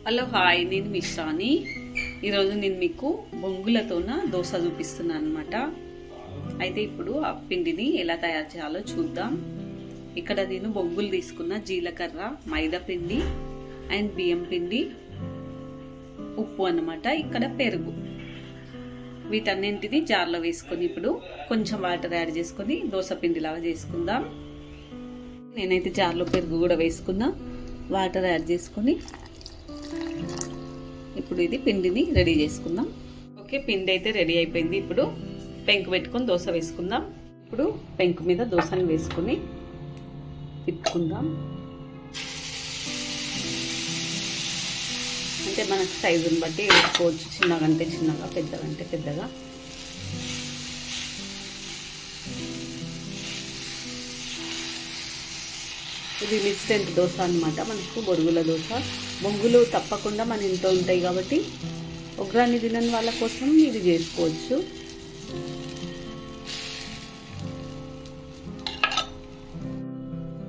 Hello hi, నేను మిశ్రాని. ఈరోజు నేను మీకు బొంగులతోన దోశ చూపిస్తున్నాను అనమాట. అయితే ఇప్పుడు ఆ పిండిని ఎలా తయారు చేయాలో చూద్దాం. ఇక్కడ నేను బొంగులు తీసుకున్న జీలకర్ర, మైదా పిండి అండ్ బియ్యం పిండి, ఉప్పు అన్నమాట. ఇక్కడ పెరుగు, వీటన్నింటిని జార్లో వేసుకొని ఇప్పుడు కొంచెం వాటర్ యాడ్ చేసుకొని దోశ పిండిలాగా చేసుకుందాం. నేనైతే జార్లో పెరుగు కూడా వేసుకున్నా, వాటర్ యాడ్ చేసుకొని ఇప్పుడు ఇది పిండిని రెడీ చేసుకుందాం. ఓకే, పిండి అయితే రెడీ అయిపోయింది. ఇప్పుడు పెంకు పెట్టుకొని దోశ వేసుకుందాం. ఇప్పుడు పెంకు మీద దోశని వేసుకొని తిప్పుకుందాం. అంటే మనకు సైజుని బట్టి వేసుకోవచ్చు, చిన్నగా అంటే చిన్నగా, పెద్దగా అంటే పెద్దగా. ఇది ఇన్స్టెంట్ దోశ అన్నమాట, మనకు బొరుగుల దోశ. బొంగులు తప్పకుండా మన ఇంట్లో ఉంటాయి కాబట్టి ఉగ్రాన్ని తినని వాళ్ళ కోసం ఇది చేసుకోవచ్చు.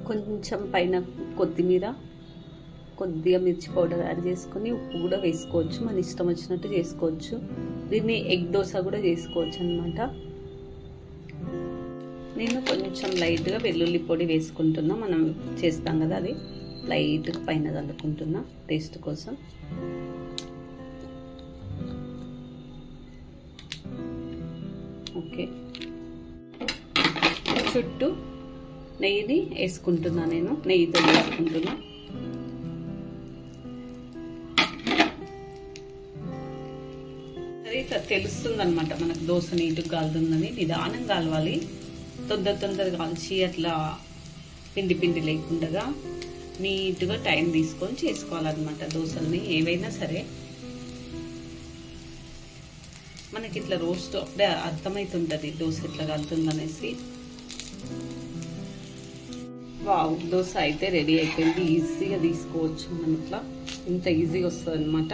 కొంచెం పైన కొత్తిమీర, కొద్దిగా మిర్చి పౌడర్ యాడ్ చేసుకొని ఉప్పు కూడా వేసుకోవచ్చు, మన ఇష్టం వచ్చినట్టు చేసుకోవచ్చు. దీన్ని ఎగ్ దోశ కూడా చేసుకోవచ్చు అన్నమాట. నేను కొంచెం లైట్గా వెల్లుల్లి పొడి వేసుకుంటున్నా, మనం చేస్తాం కదా, అది లైట్గా పైన చల్లుకుంటున్నా టేస్ట్ కోసం. ఓకే, చుట్టూ నెయ్యిని వేసుకుంటున్నా, నేను నెయ్యితో వేసుకుంటున్నా. సరే, ఇట్లా తెలుస్తుంది అనమాట మనకు దోశ నీటుగా కాలుతుందని. నిదానం కాలవాలి, తొందరగా కాల్చి అట్లా పిండి పిండి లేకుండా నీట్గా టైం తీసుకొని చేసుకోవాలన్నమాట దోశల్ని. ఏవైనా సరే మనకి ఇట్లా రోస్ట్ అప్పుడే అర్థమవుతుంటుంది దోశ ఇట్లా కాలుతుంది అనేసి. వావ్, దోశ అయితే రెడీ అయిపోయింది. ఈజీగా తీసుకోవచ్చు మనం, ఇట్లా ఇంత ఈజీగా వస్తుంది అనమాట.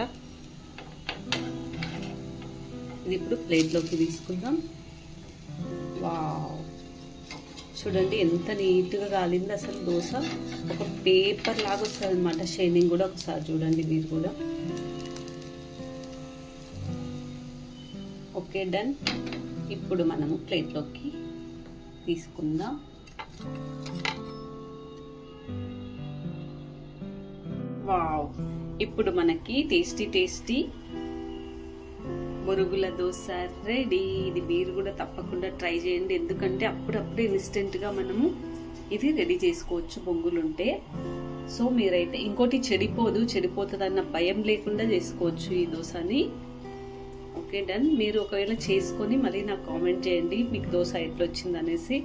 ఇది ఇప్పుడు ప్లేట్లోకి తీసుకుందాం. వావ్, చూడండి ఎంత నీట్గా కాలింది అసలు దోశ. ఒక పేపర్ లాగా వస్తుంది అనమాట. షైనింగ్ కూడా ఒకసారి చూడండి మీరు కూడా. Okay, done. ఇప్పుడు మనము ప్లేట్లోకి తీసుకుందాం. వావ్, ఇప్పుడు మనకి టేస్టీ బొరుగుల దోశ రెడీ. ఇది మీరు కూడా తప్పకుండా ట్రై చేయండి, ఎందుకంటే అప్పుడప్పుడు ఇన్స్టెంట్గా మనము ఇది రెడీ చేసుకోవచ్చు బొంగులుంటే. సో మీరైతే ఇంకోటి చెడిపోతుందన్న భయం లేకుండా చేసుకోవచ్చు ఈ దోశని. Okay, done. మీరు ఒకవేళ చేసుకొని మళ్ళీ నాకు కామెంట్ చేయండి మీకు దోశ ఎట్లా వచ్చింది అనేసి.